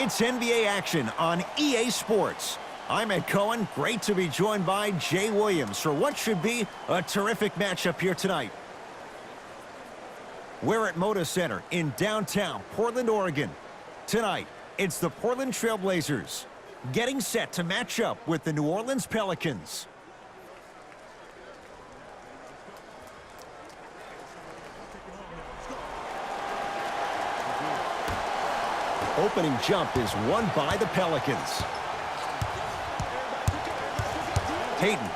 It's NBA action on EA Sports. I'm Ed Cohen. Great to be joined by Jay Williams for what should be a terrific matchup here tonight. We're at Moda Center in downtown Portland, Oregon. Tonight, it's the Portland Trail Blazers getting set to match up with the New Orleans Pelicans. Opening jump is won by the Pelicans. Payton.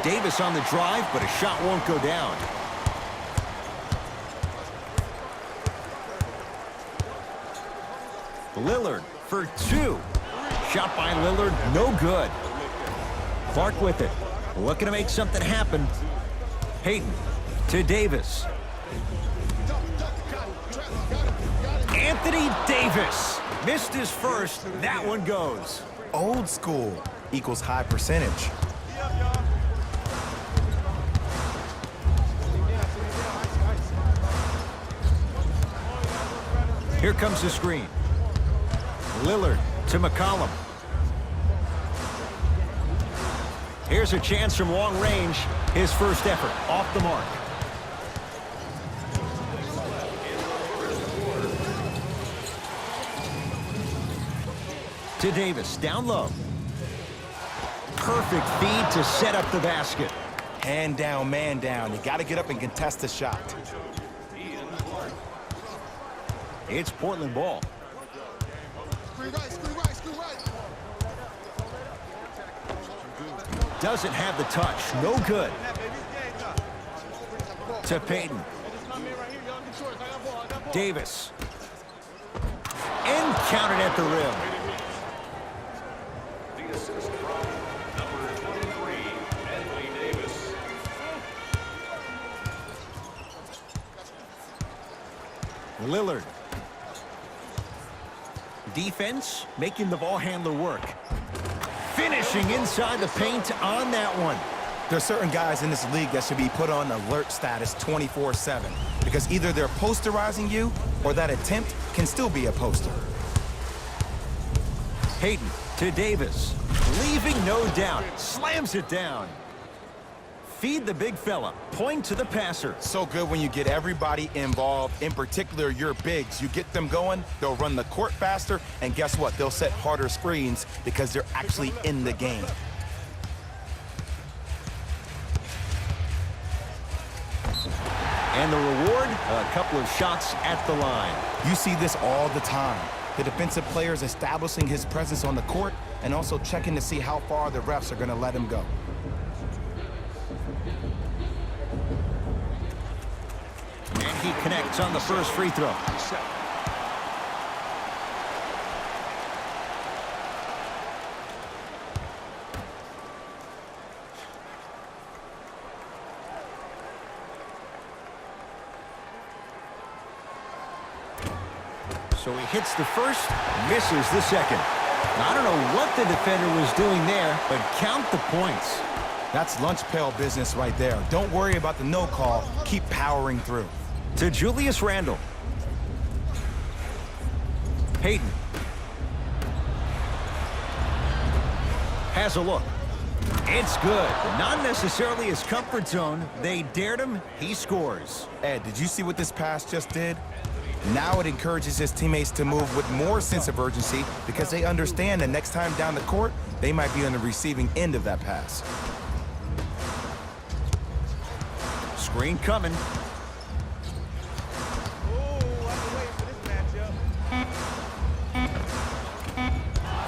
Davis on the drive, but a shot won't go down. Lillard for two. Shot by Lillard, no good. Clark with it. Looking to make something happen. Payton to Davis. Anthony Davis missed his first. That one goes. Old school equals high percentage. Here comes the screen. Lillard to McCollum. Here's a chance from long range. His first effort off the mark. To Davis, down low. Perfect feed to set up the basket. Hand down, man down. You got to get up and contest the shot. It's Portland ball. Doesn't have the touch. No good. To Payton. Davis. And counted at the rim. Lillard. Defense making the ball handler work. Finishing inside the paint on that one. There are certain guys in this league that should be put on alert status 24/7 because either they're posterizing you or that attempt can still be a poster. Payton to Davis. Leaving no doubt. Slams it down. Feed the big fella. Point to the passer. So good when you get everybody involved, in particular your bigs. You get them going, they'll run the court faster, and guess what? They'll set harder screens because they're actually in the game. And the reward, a couple of shots at the line. You see this all the time. The defensive players establishing his presence on the court and also checking to see how far the refs are going to let him go. And he connects on the first free throw. So he hits the first, misses the second. Now, I don't know what the defender was doing there, but count the points. That's lunch pail business right there. Don't worry about the no call. Keep powering through. To Julius Randle. Payton. Has a look. It's good. Not necessarily his comfort zone. They dared him. He scores. Ed, did you see what this pass just did? Now it encourages his teammates to move with more sense of urgency because they understand that next time down the court, they might be on the receiving end of that pass. Screen coming.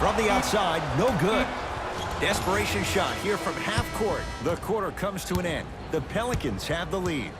From the outside, no good. Desperation shot here from half court. The quarter comes to an end. The Pelicans have the lead.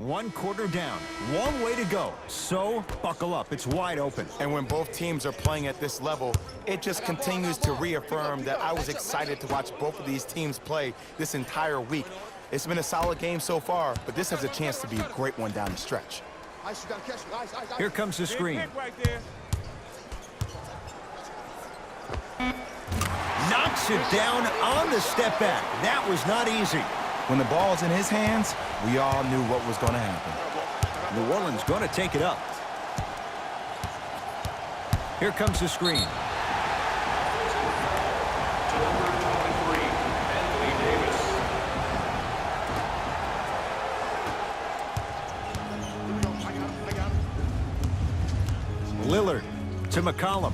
One quarter down, one way to go. So buckle up, it's wide open. And when both teams are playing at this level, it just continues to reaffirm that I was excited to watch both of these teams play this entire week. It's been a solid game so far, but this has a chance to be a great one down the stretch. Here comes the screen. Knocks it down on the step back. That was not easy. When the ball's in his hands, we all knew what was going to happen. New Orleans going to take it up. Here comes the screen. Lillard to McCollum.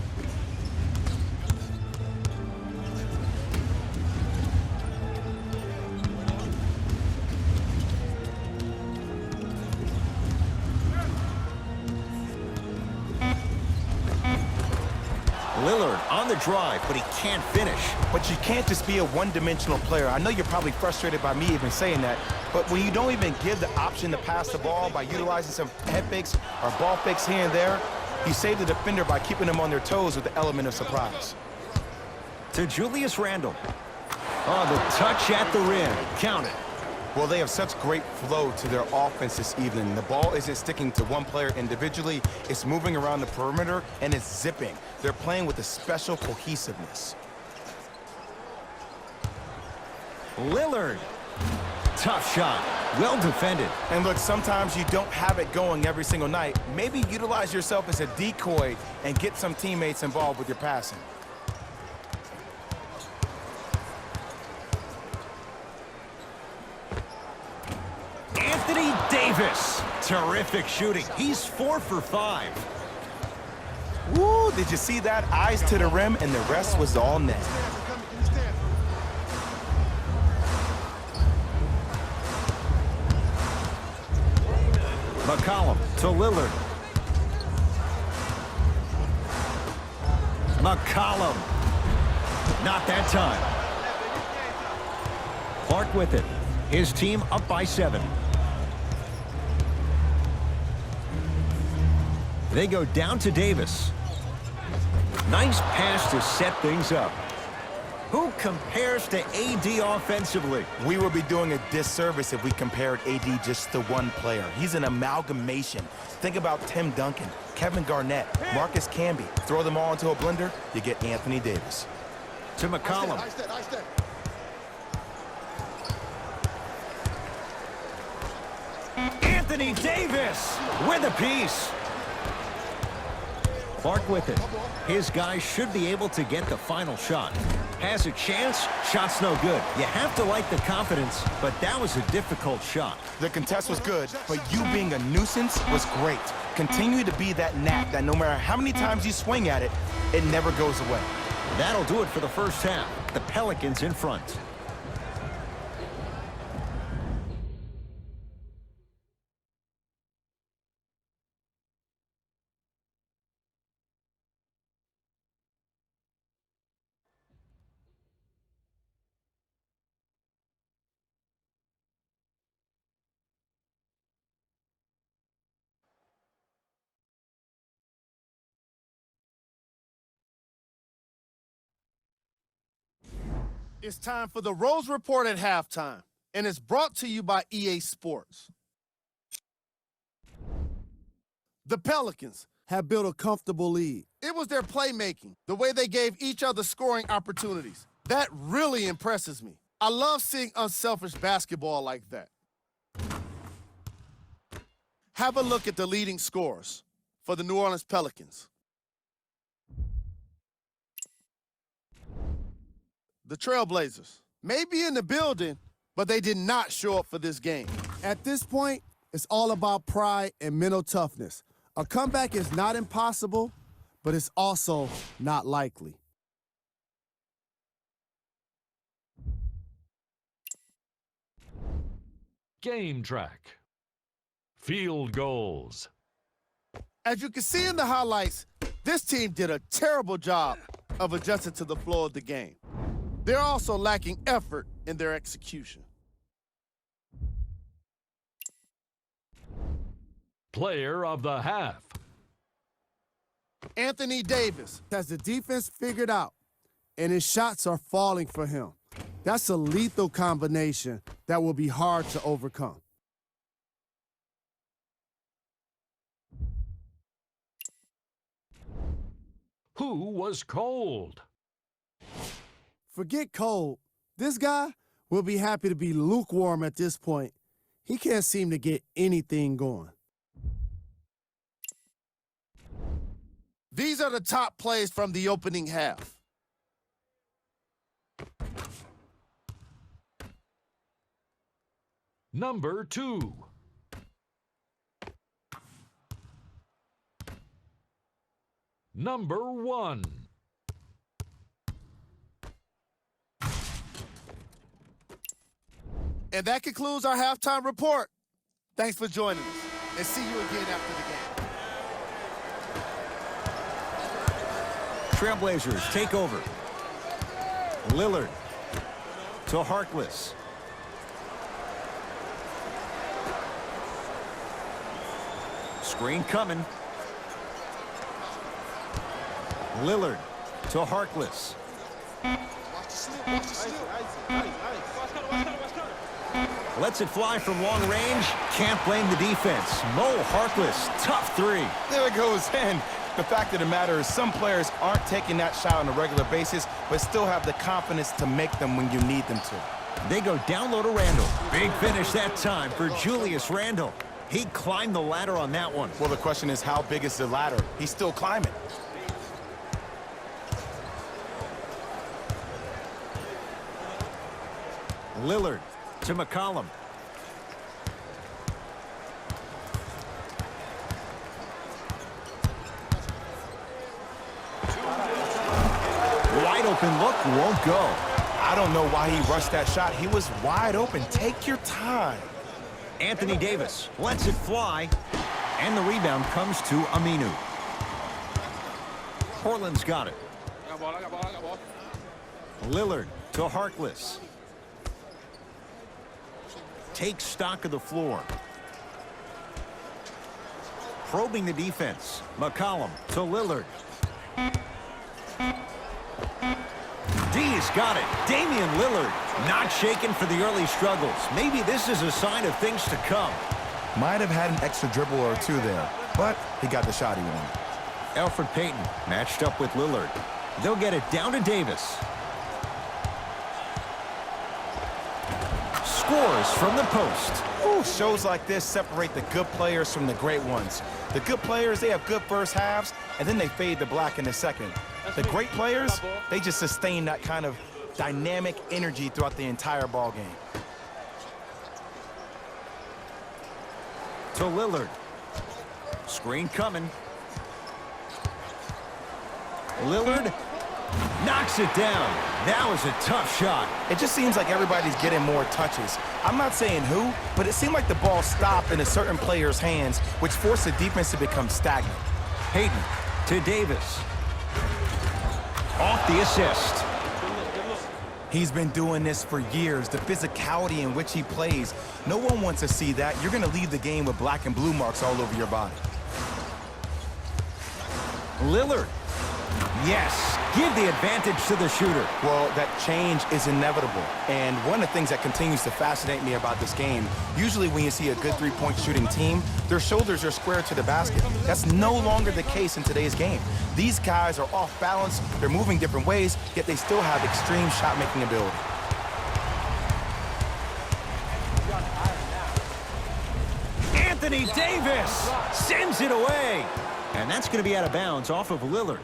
Lillard on the drive, but he can't finish. But you can't just be a one-dimensional player. I know you're probably frustrated by me even saying that, but when you don't even give the option to pass the ball by utilizing some head fakes or ball fakes here and there, you save the defender by keeping them on their toes with the element of surprise. To Julius Randle. Oh, the touch at the rim. Count it. Well, they have such great flow to their offense this evening. The ball isn't sticking to one player individually. It's moving around the perimeter, and it's zipping. They're playing with a special cohesiveness. Lillard. Tough shot. Well defended. And look, sometimes you don't have it going every single night. Maybe utilize yourself as a decoy and get some teammates involved with your passing. Anthony Davis. Terrific shooting. He's 4 for 5. Woo, did you see that? Eyes to the rim, and the rest was all net. McCollum to Lillard. McCollum. Not that time. Clark with it. His team up by 7. They go down to Davis. Nice pass to set things up. Who compares to AD offensively? We would be doing a disservice if we compared AD just to one player. He's an amalgamation. Think about Tim Duncan, Kevin Garnett, Marcus Camby. Throw them all into a blender, you get Anthony Davis. To McCollum. Anthony Davis with a piece. Clark with it. His guys should be able to get the final shot. Has a chance, shot's no good. You have to like the confidence, but that was a difficult shot. The contest was good, but you being a nuisance was great. Continue to be that gnat that no matter how many times you swing at it, it never goes away. That'll do it for the first half. The Pelicans in front. It's time for the Rose Report at halftime, and it's brought to you by EA Sports. The Pelicans have built a comfortable lead. It was their playmaking, the way they gave each other scoring opportunities. That really impresses me. I love seeing unselfish basketball like that. Have a look at the leading scorers for the New Orleans Pelicans. The Trailblazers may be in the building, but they did not show up for this game. At this point, it's all about pride and mental toughness. A comeback is not impossible, but it's also not likely. Game track. Field goals. As you can see in the highlights, this team did a terrible job of adjusting to the flow of the game. They're also lacking effort in their execution. Player of the half. Anthony Davis has the defense figured out, and his shots are falling for him. That's a lethal combination that will be hard to overcome. Who was cold? Forget cold. This guy will be happy to be lukewarm at this point. He can't seem to get anything going. These are the top plays from the opening half. Number 2. Number 1. And that concludes our halftime report. Thanks for joining us, and see you again after the game. Trailblazers take over. Lillard to Harkless. Screen coming. Lillard to Harkless. Lets it fly from long range. Can't blame the defense. Mo Harkless, tough three. There it goes in. The fact of the matter is some players aren't taking that shot on a regular basis, but still have the confidence to make them when you need them to. They go down low to Randle. Big finish that time for Julius Randle. He climbed the ladder on that one. Well, the question is, how big is the ladder? He's still climbing. Lillard to McCollum. Wide open look, won't go. I don't know why he rushed that shot. He was wide open. Take your time. Anthony Davis lets it fly, and the rebound comes to Aminu. Portland's got it. Lillard to Harkless. Takes stock of the floor. Probing the defense. McCollum to Lillard. D's got it. Damian Lillard not shaken for the early struggles. Maybe this is a sign of things to come. Might have had an extra dribble or two there, but he got the shot he wanted. Elfrid Payton matched up with Lillard. They'll get it down to Davis. Scores from the post. Ooh, shows like this separate the good players from the great ones. The good players, they have good first halves, and then they fade to black in the second. The great players, they just sustain that kind of dynamic energy throughout the entire ball game. To Lillard. Screen coming. Lillard knocks it down. That was a tough shot. It just seems like everybody's getting more touches. I'm not saying who, but it seemed like the ball stopped in a certain player's hands, which forced the defense to become stagnant. Payton to Davis. Off the assist. He's been doing this for years, the physicality in which he plays. No one wants to see that. You're going to leave the game with black and blue marks all over your body. Lillard. Yes, give the advantage to the shooter. Well, that change is inevitable. And one of the things that continues to fascinate me about this game, usually when you see a good three-point shooting team, their shoulders are square to the basket. That's no longer the case in today's game. These guys are off balance, they're moving different ways, yet they still have extreme shot-making ability. Anthony Davis sends it away. And that's going to be out of bounds off of Lillard.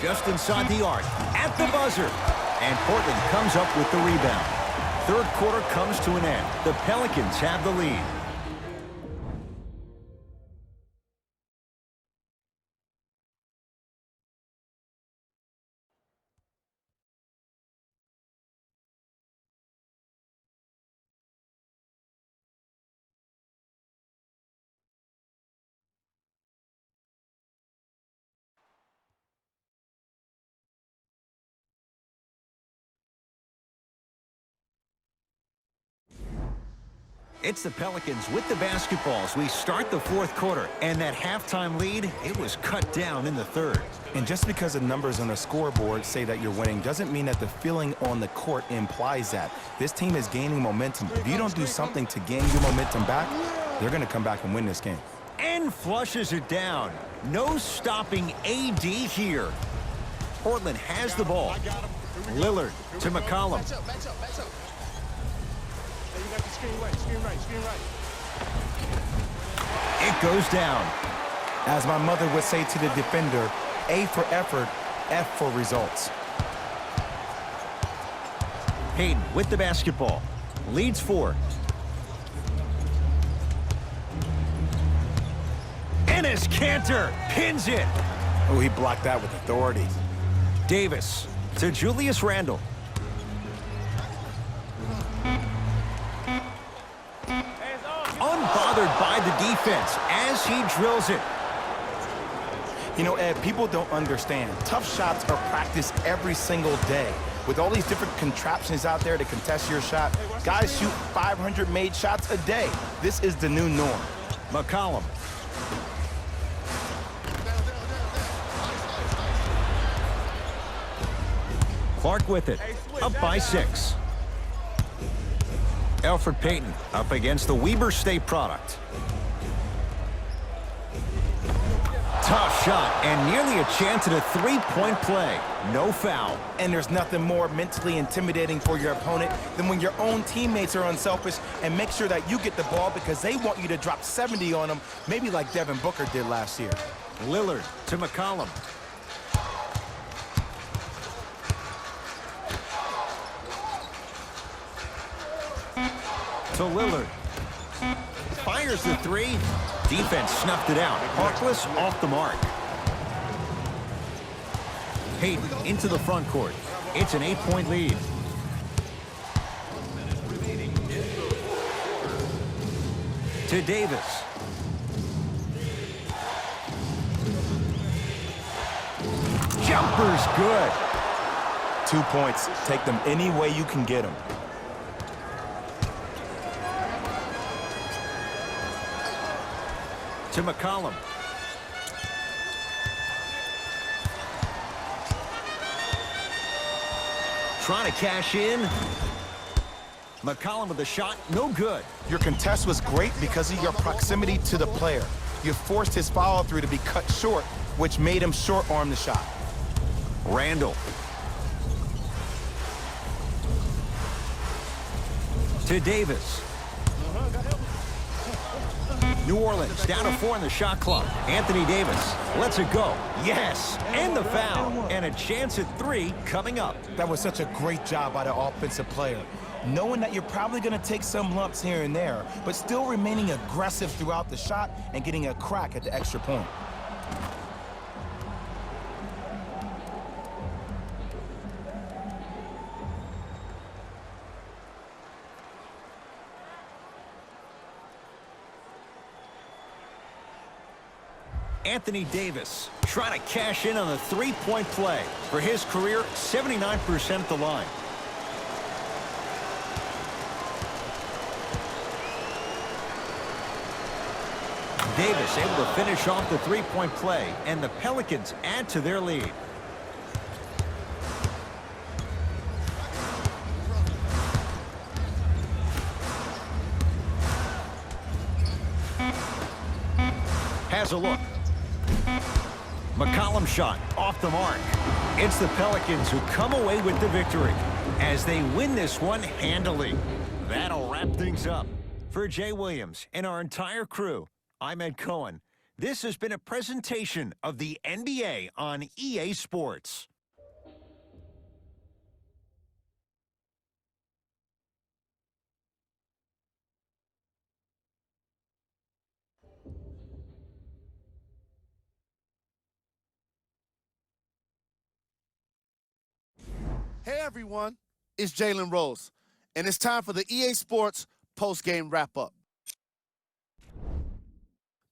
Just inside the arc, at the buzzer. And Portland comes up with the rebound. Third quarter comes to an end. The Pelicans have the lead. It's the Pelicans with the basketball as we start the fourth quarter. And that halftime lead, it was cut down in the third. And just because the numbers on the scoreboard say that you're winning doesn't mean that the feeling on the court implies that. This team is gaining momentum. If you don't do something to gain your momentum back, they're going to come back and win this game. And flushes it down. No stopping AD here. Portland has the ball. Lillard to McCollum. It goes down. As my mother would say to the defender, A for effort, F for results. Hayden with the basketball. Leads 4. Enes Kanter pins it. Oh, he blocked that with authority. Davis to Julius Randle. Unbothered by the defense as he drills it. You know, Ed, people don't understand. Tough shots are practiced every single day. With all these different contraptions out there to contest your shot, guys shoot 500 made shots a day. This is the new norm. McCollum. Clark with it. Up by 6. Elfrid Payton up against the Weber State product. Tough shot and nearly a chance at a three-point play. No foul. And there's nothing more mentally intimidating for your opponent than when your own teammates are unselfish and make sure that you get the ball because they want you to drop 70 on them, maybe like Devin Booker did last year. Lillard to McCollum. To Lillard. Fires the 3. Defense snuffed it out. Harkless off the mark. Hayden into the front court. It's an 8-point lead. To Davis. Jumper's good. 2 points. Take them any way you can get them. To McCollum. Trying to cash in. McCollum with the shot, no good. Your contest was great because of your proximity to the player. You forced his follow-through to be cut short, which made him short-arm the shot. Randall. To Davis. New Orleans down to 4 in the shot clock. Anthony Davis lets it go. Yes, and the foul. And a chance at 3 coming up. That was such a great job by the offensive player. Knowing that you're probably going to take some lumps here and there, but still remaining aggressive throughout the shot and getting a crack at the extra point. Anthony Davis trying to cash in on the three-point play. For his career, 79% at the line. Davis able to finish off the three-point play, and the Pelicans add to their lead. Has a look. McCollum shot off the mark. It's the Pelicans who come away with the victory as they win this one handily. That'll wrap things up. For Jay Williams and our entire crew, I'm Ed Cohen. This has been a presentation of the NBA on EA Sports. Hey everyone, it's Jalen Rose, and it's time for the EA Sports post-game wrap-up.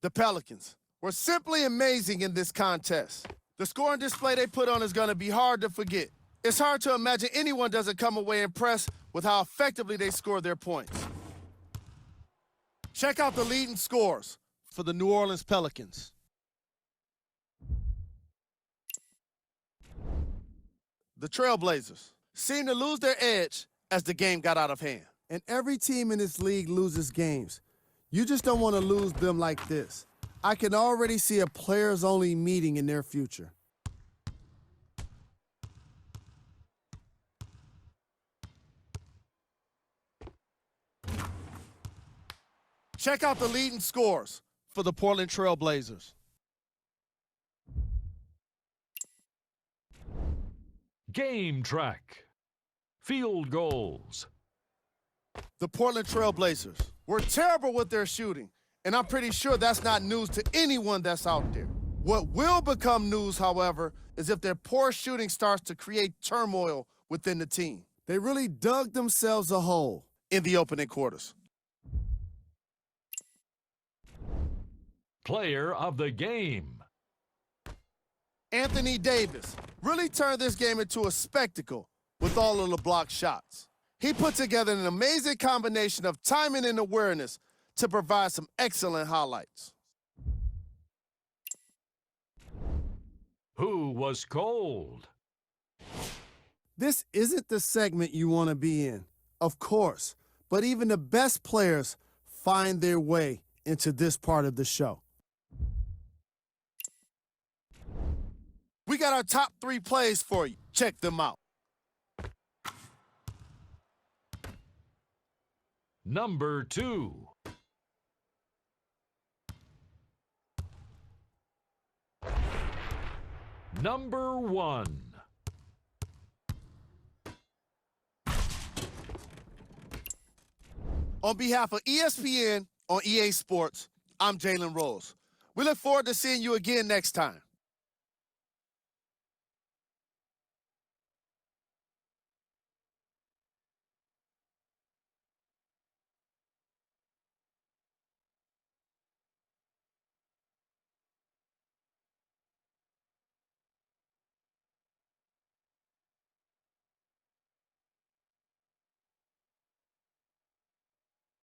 The Pelicans were simply amazing in this contest. The scoring display they put on is going to be hard to forget. It's hard to imagine anyone doesn't come away impressed with how effectively they score their points. Check out the leading scores for the New Orleans Pelicans. The Trailblazers seemed to lose their edge as the game got out of hand. And every team in this league loses games. You just don't want to lose them like this. I can already see a players-only meeting in their future. Check out the leading scores for the Portland Trailblazers. Game track. Field goals. The Portland Trailblazers were terrible with their shooting, and I'm pretty sure that's not news to anyone that's out there. What will become news, however, is if their poor shooting starts to create turmoil within the team. They really dug themselves a hole in the opening quarters. Player of the game. Anthony Davis really turned this game into a spectacle with all of the blocked shots. He put together an amazing combination of timing and awareness to provide some excellent highlights. Who was cold? This isn't the segment you want to be in, of course, but even the best players find their way into this part of the show. We got our top 3 plays for you. Check them out. Number 2. Number 1. On behalf of ESPN on EA Sports, I'm Jalen Rose. We look forward to seeing you again next time.